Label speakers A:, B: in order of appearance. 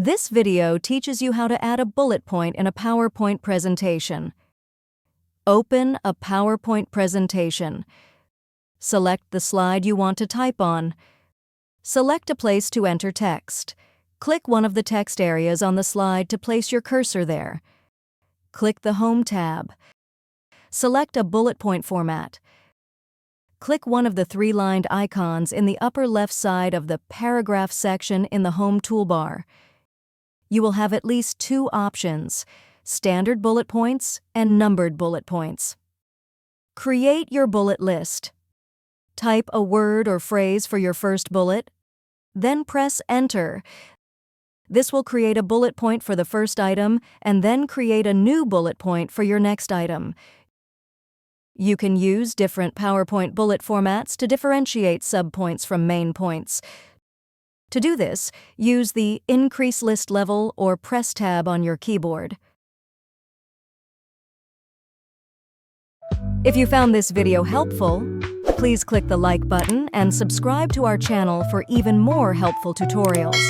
A: This video teaches you how to add a bullet point in a PowerPoint presentation. Open a PowerPoint presentation. Select the slide you want to type on. Select a place to enter text. Click one of the text areas on the slide to place your cursor there. Click the Home tab. Select a bullet point format. Click one of the three-lined icons in the upper left side of the Paragraph section in the Home toolbar. You will have at least two options: standard bullet points and numbered bullet points. Create your bullet list. Type a word or phrase for your first bullet, then press Enter. This will create a bullet point for the first item and then create a new bullet point for your next item. You can use different PowerPoint bullet formats to differentiate subpoints from main points. To do this, use the Increase List Level or Press tab on your keyboard. If you found this video helpful, please click the like button and subscribe to our channel for even more helpful tutorials.